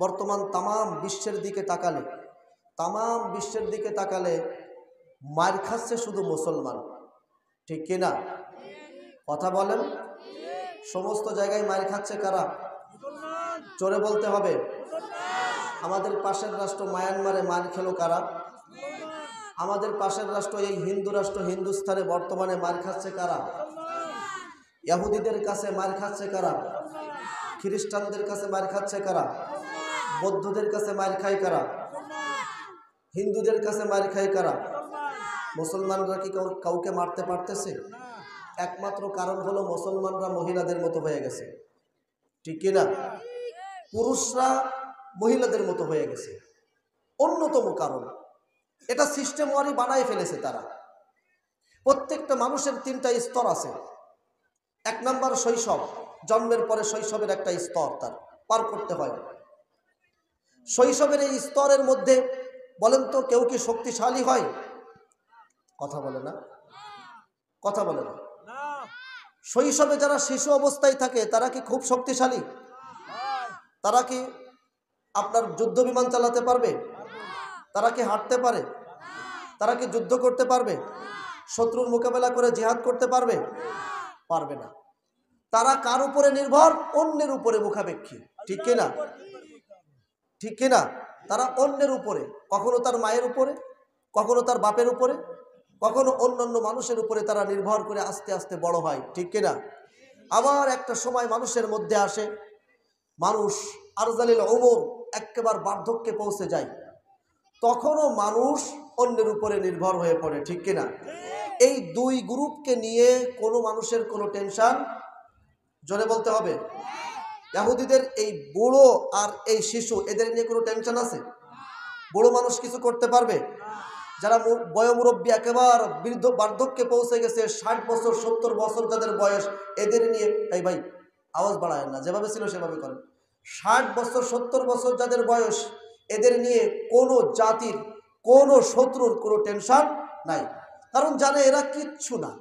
বর্তমান তামাম বিশ্বের দিকে তাকালে মার খাচ্ছে শুধু মুসলমান, ঠিক কিনা? কথা বলেন। সমস্ত জায়গায় মার খাচ্ছে কারা? জোরে বলতে হবে। আমাদের পাশের রাষ্ট্র মায়ানমারে মার খেলো কারা? আমাদের পাশের রাষ্ট্র এই হিন্দু রাষ্ট্র হিন্দুস্তানে বর্তমানে মার খাচ্ছে কারা? ইহুদিদের কাছে মার খাচ্ছে কারা? খ্রিস্টানদের কাছে মার খাচ্ছে কারা? বৌদ্ধদের কাছে মার খায় কারা? হিন্দুদের কাছে মার খায় কারা? মুসলমানরা কি কাউকে মারতে পারতেছে? একমাত্র কারণ হলো মুসলমানরা মহিলাদের মতো হয়ে গেছে, ঠিক কিনা? পুরুষরা মহিলাদের মতো হয়ে গেছে, অন্যতম কারণ। এটা সিস্টেম ওয়ারি বানায় ফেলেছে তারা। প্রত্যেকটা মানুষের 3টা স্তর আছে। 1 নম্বর শৈশব, জন্মের পরে শৈশবের একটা স্তর তার পার করতে হয়। শৈশবের এই স্তরের মধ্যে বলেন তো কেউ কি শক্তিশালী হয়? কথা বলে না। শৈশবে যারা শিশু অবস্থায় থাকে তারা কি খুব শক্তিশালী? তারা কি আপনার যুদ্ধ বিমান চালাতে পারবে? তারা কি হাঁটতে পারে? তারা কি যুদ্ধ করতে পারবে? শত্রুর মোকাবেলা করে জিহাদ করতে পারবে? পারবে না। তারা কার উপরে নির্ভর? অন্যের উপরে মুখাপেক্ষী, ঠিক কিনা? তারা অন্যের উপরে, কখনো তার মায়ের উপরে, কখনো তার বাপের উপরে, কখনো অন্যান্য মানুষের উপরে তারা নির্ভর করে আস্তে আস্তে বড় হয়, ঠিক কিনা? আবার একটা সময় মানুষের মধ্যে আসে, মানুষ আরজালিল উমর, একেবারে বার্ধক্যে পৌঁছে যায়, তখনও মানুষ অন্যের উপরে নির্ভর হয়ে পড়ে, ঠিক কিনা? এই 2 গ্রুপকে নিয়ে কোনো মানুষের কোনো টেনশন, জোরে বলতে হবে। ইহুদিদের এই বুড়ো আর এই শিশু, এদের নিয়ে কোনো টেনশন আছে? বুড়ো মানুষ কিছু করতে পারবে? যারা বয়োমুরব্বী একেবারে বৃদ্ধ বার্ধক্যে পৌঁছে গেছে, 60 বছর 70 বছর যাদের বয়স, এদের নিয়ে, এই ভাই আওয়াজ বাড়ায় না, যেভাবে ছিল সেভাবে করেন। 60 বছর 70 বছর যাদের বয়স, এদের নিয়ে কোনো জাতির কোনো শত্রুর কোনো টেনশন নাই। কারণ জানে এরা কিচ্ছু না,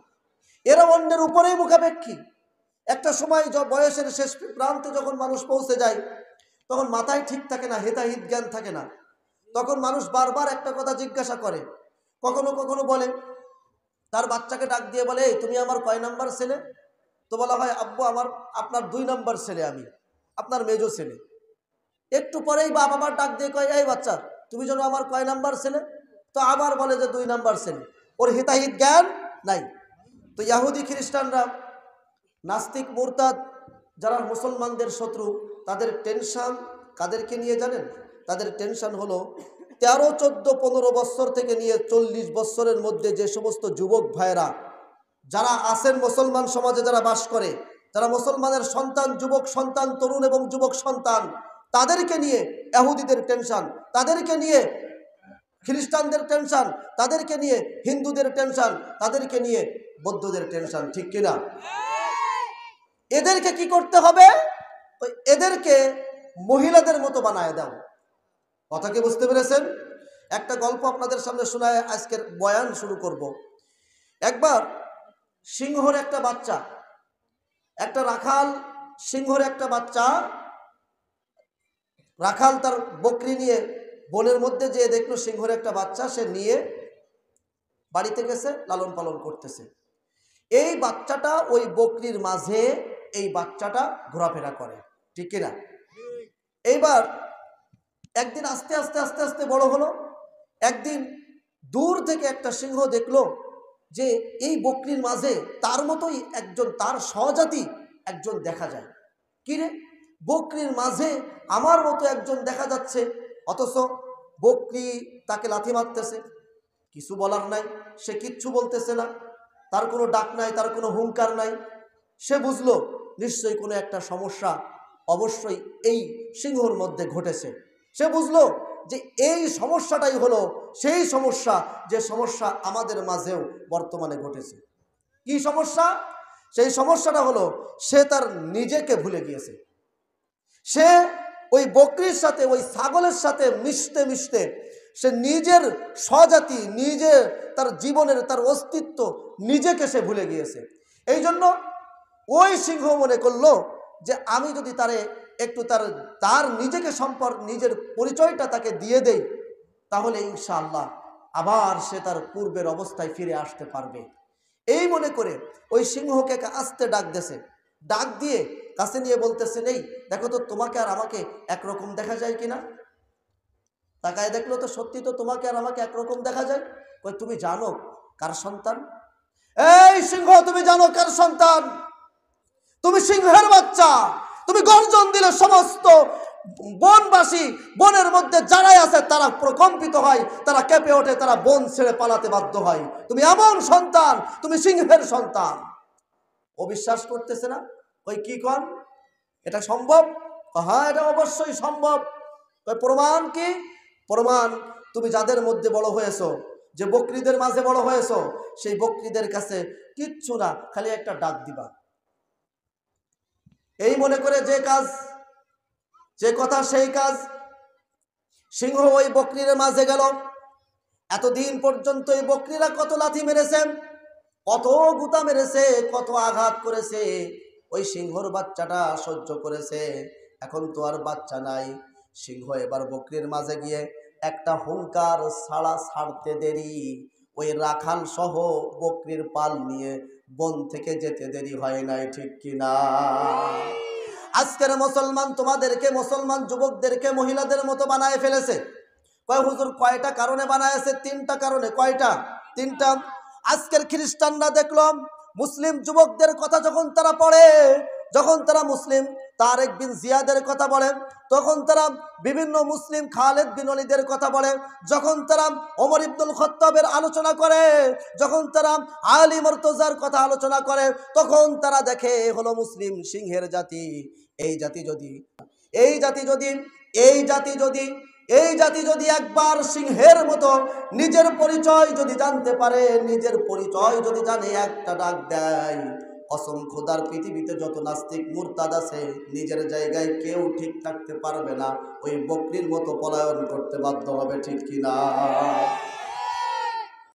এরা অন্যের উপরেই মুখাপেক্ষী। একটা সময় বয়সের শেষ প্রান্তে যখন মানুষ পৌঁছে যায়, তখন মাথায় ঠিক থাকে না, হেতাহিত জ্ঞান থাকে না। তখন মানুষ বারবার একটা কথা জিজ্ঞাসা করে, কখনো কখনো বলে, তার বাচ্চাকে ডাক দিয়ে বলে, এই তুমি আমার কয় নাম্বার ছেলে? তো বলা হয়, আব্বু আপনার 2 নাম্বার ছেলে, আমি আপনার মেজো ছেলে। একটু পরেই বাপ আবার ডাক দিয়ে কয়, এই বাচ্চা তুমি যেন আমার কয় নাম্বার ছেলে? তো আবার বলে যে 2 নাম্বার ছেলে। ওর হিতাহিত জ্ঞান নাই। তো ইহুদি খ্রিস্টানরা, নাস্তিক মুরতাদ যারা মুসলমানদের শত্রু, তাদের টেনশন কাদেরকে নিয়ে জানেন? তাদের টেনশন হলো 13, 14, 15 বছর থেকে নিয়ে 40 বছরের মধ্যে যে সমস্ত যুবক ভাইরা যারা আছেন মুসলমান সমাজে, যারা বাস করে, যারা মুসলমানের সন্তান, যুবক সন্তান, তরুণ এবং যুবক সন্তান, তাদেরকে নিয়ে ইহুদিদের টেনশন, তাদেরকে নিয়ে খ্রিস্টানদের টেনশন, তাদেরকে নিয়ে হিন্দুদের টেনশন, তাদেরকে নিয়ে বৌদ্ধদের টেনশন, ঠিক কিনা? এদেরকে কি করতে হবে? এদেরকে মহিলাদের মতো বানায় দাও। কথা কি বুঝতে পেরেছেন? একটা গল্প আপনাদের সামনে শোনায় আজকের বয়ান শুরু করব। একবার সিংহর একটা বাচ্চা, একটা রাখাল সিংহর একটা বাচ্চা, রাখাল তার বকরি নিয়ে বনের মধ্যে যেয়ে দেখলো সিংহর একটা বাচ্চা সে নিয়ে বাড়িতে গেছে, লালন পালন করতেছে। এই বাচ্চাটা ওই বকরির মাঝে, এই বাচ্চাটা ঘোরাফেরা করে, ঠিক কিনা? এইবার একদিন আস্তে আস্তে আস্তে আস্তে বড় হলো। একদিন দূর থেকে একটা সিংহ দেখলো যে এই বকরির মাঝে তার মতোই একজন, তার সহজাতি একজন দেখা যায়। কি রে, বকরির মাঝে আমার মতো একজন দেখা যাচ্ছে, অথচ বকরি তাকে লাথি মারতেছে, কিছু বলার নাই, সে কিচ্ছু বলতেছে না, তার কোনো ডাক নাই, তার কোনো হুঙ্কার নাই। সে বুঝলো নিশ্চয়ই কোনো একটা সমস্যা অবশ্যই এই সিংহর মধ্যে ঘটেছে। সে বুঝলো যে এই সমস্যাটাই হলো সেই সমস্যা, যে সমস্যা আমাদের মাঝেও বর্তমানে ঘটেছে। কি সমস্যা? সেই সমস্যাটা হলো সে তার নিজেকে ভুলে গিয়েছে। সে ওই বকরির সাথে, ওই ছাগলের সাথে মিশতে মিশতে সে নিজের স্বজাতি, নিজে তার জীবনের, তার অস্তিত্ব, নিজেকে সে ভুলে গিয়েছে। এই জন্য ওই সিংহ মনে করলো যে আমি যদি তারে একটু তার নিজেকে নিজের পরিচয়টা তাকে দিয়ে দেই, তাহলে ইনশাআল্লাহ আবার সে তার পূর্বের অবস্থায় ফিরে আসতে পারবে। এই মনে করে ওই সিংহকে আস্তে ডাক দেছে, ডাক দিয়ে কাছে নিয়ে বলতেছে, নেই দেখো তো তোমাকে আর আমাকে একরকম দেখা যায় কিনা। তাকায় দেখলো তো সত্যি তো তোমাকে আর আমাকে একরকম দেখা যায়। কই তুমি জানো কার সন্তান? এই সিংহ, তুমি জানো কার সন্তান? তুমি সিংহের বাচ্চা। তুমি গর্জন দিলে সমস্ত বনবাসী, বনের মধ্যে যারাই আছে তারা প্রকম্পিত হয়, তারা কেঁপে ওঠে, তারা বন ছেড়ে পালাতে বাধ্য হয়। তুমি এমন সন্তান, তুমি সিংহের সন্তান। ও বিশ্বাস করতেছে না। ওই কি কন, এটা সম্ভব? হ্যাঁ, এটা অবশ্যই সম্ভব। প্রমাণ কি? প্রমাণ তুমি যাদের মধ্যে বড় হয়েছো, যে বকরিদের মাঝে বড় হয়েছো, সেই বকরিদের কাছে কিচ্ছু না, খালি একটা ডাক দিবা। এই মনে করে যে কাজ, যে কথা সেই কাজ। সিংহ ওই বকরির মাঝে গেল। এতদিন পর্যন্ত এই বকরিরা কত লাথি মেরেছে, কত গুতা মেরেছে, কত আঘাত করেছে, ওই সিংহর বাচ্চাটা সহ্য করেছে। এখন তো আর বাচ্চা নাই। সিংহ এবার বকরির মাঝে গিয়ে একটা হুঙ্কার ছাড়তে দেরি, ওই রাখাল সহ বকরির পাল নিয়ে বন থেকে যেতে দেরি হয় নাই, ঠিক কিনা? আজকের মুসলমান তোমাদেরকে, মুসলমান যুবকদেরকে মহিলাদের মতো বানায় ফেলেছে। কয় হুজুর কয়টা কারণে বানায়ছে? 3টা কারণে। কয়টা? 3টা। আজকের খ্রিস্টানরা দেখলাম মুসলিম যুবকদের কথা যখন তারা পড়ে, যখন তারা মুসলিম তারেক বিন জিয়াদের কথা বলে, তখন তারা বিভিন্ন মুসলিম খালেদ বিন ওলীদের কথা বলে, যখন তারা ওমর ইবনুল খাত্তাবের আলোচনা করে, যখন তারা আলী মুর্তজার কথা আলোচনা করে, তখন তারা দেখে হলো মুসলিম সিংহের জাতি। এই জাতি যদি একবার সিংহের মতো নিজের পরিচয় যদি জানতে পারে, নিজের পরিচয় যদি জানে, একটা ডাক দেয়, কসম খোদার পৃথিবীতে যত নাস্তিক মুরতাদ আছে নিজের জায়গায় কেউ ঠিক থাকতে পারবে না, ওই বকরির মতো পলায়ন করতে বাধ্য হবে, ঠিক কিনা?